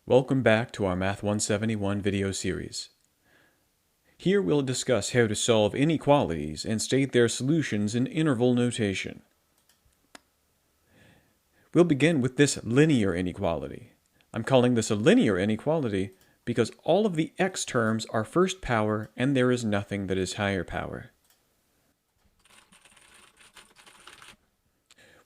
Welcome back to our Math 171 video series. Here we'll discuss how to solve inequalities and state their solutions in interval notation. We'll begin with this linear inequality. I'm calling this a linear inequality because all of the x terms are first power and there is nothing that is higher power.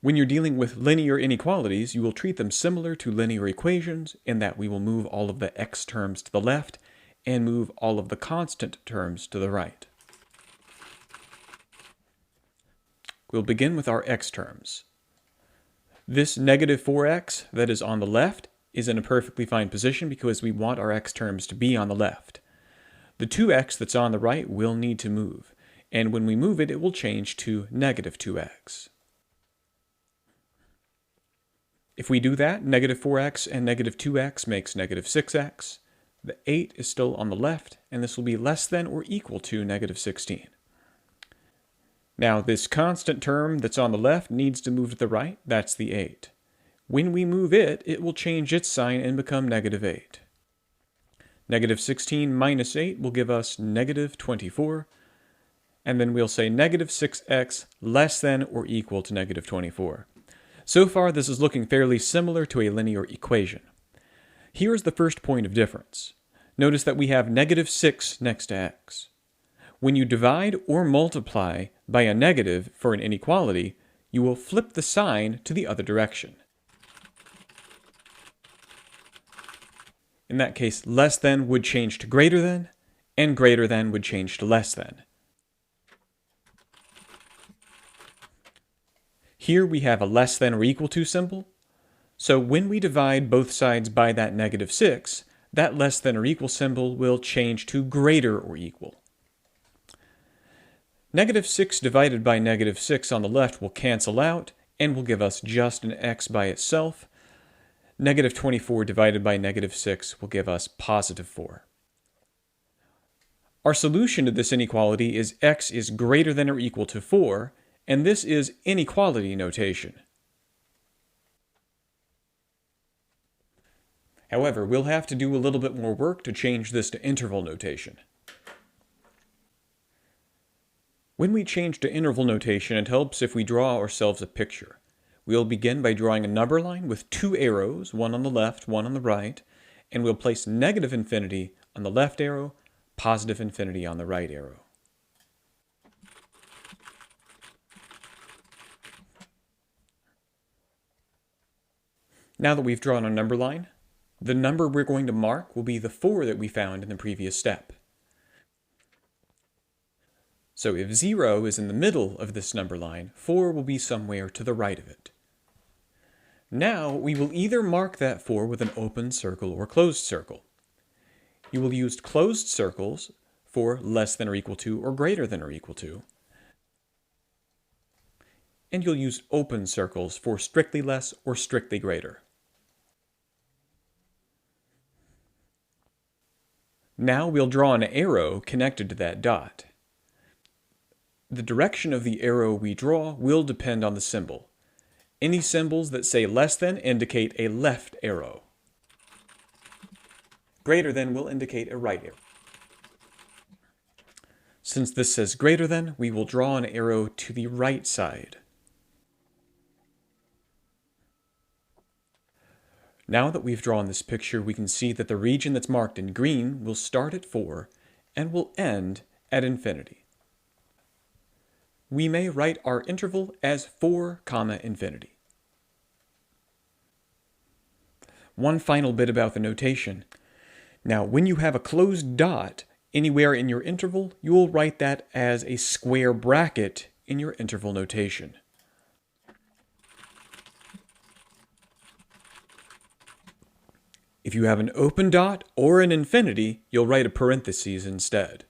When you're dealing with linear inequalities, you will treat them similar to linear equations in that we will move all of the x terms to the left and move all of the constant terms to the right. We'll begin with our x terms. This negative 4x that is on the left is in a perfectly fine position because we want our x terms to be on the left. The 2x that's on the right will need to move, and when we move it, it will change to negative 2x. If we do that, negative 4x and negative 2x makes negative 6x. The 8 is still on the left, and this will be less than or equal to negative 16. Now, this constant term that's on the left needs to move to the right. That's the 8. When we move it, it will change its sign and become negative 8. Negative 16 minus 8 will give us negative 24. And then we'll say negative 6x less than or equal to negative 24. So far, this is looking fairly similar to a linear equation. Here's the first point of difference. Notice that we have negative 6 next to x. When you divide or multiply by a negative for an inequality, you will flip the sign to the other direction. In that case, less than would change to greater than, and greater than would change to less than. Here we have a less than or equal to symbol. So when we divide both sides by that negative 6, that less than or equal symbol will change to greater or equal. Negative 6 divided by negative 6 on the left will cancel out and will give us just an x by itself. Negative 24 divided by negative 6 will give us positive 4. Our solution to this inequality is x is greater than or equal to 4, and this is inequality notation. However, we'll have to do a little bit more work to change this to interval notation. When we change to interval notation, it helps if we draw ourselves a picture. We'll begin by drawing a number line with two arrows, one on the left, one on the right, and we'll place negative infinity on the left arrow, positive infinity on the right arrow. Now that we've drawn a number line, the number we're going to mark will be the 4 that we found in the previous step. So if 0 is in the middle of this number line, 4 will be somewhere to the right of it. Now we will either mark that 4 with an open circle or closed circle. You will use closed circles for less than or equal to or greater than or equal to. And you'll use open circles for strictly less or strictly greater. Now we'll draw an arrow connected to that dot. The direction of the arrow we draw will depend on the symbol. Any symbols that say less than indicate a left arrow. Greater than will indicate a right arrow. Since this says greater than, we will draw an arrow to the right side. Now that we've drawn this picture, we can see that the region that's marked in green will start at 4 and will end at infinity. We may write our interval as 4, infinity. One final bit about the notation. Now, when you have a closed dot anywhere in your interval, you will write that as a square bracket in your interval notation. If you have an open dot or an infinity, you'll write a parentheses instead.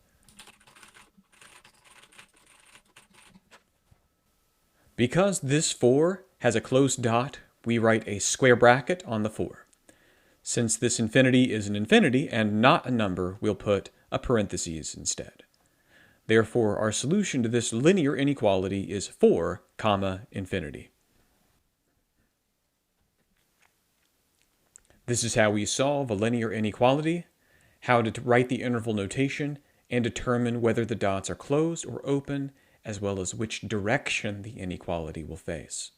Because this 4 has a closed dot, we write a square bracket on the 4. Since this infinity is an infinity and not a number, we'll put a parentheses instead. Therefore, our solution to this linear inequality is 4, infinity. This is how we solve a linear inequality, how to write the interval notation, and determine whether the dots are closed or open, as well as which direction the inequality will face.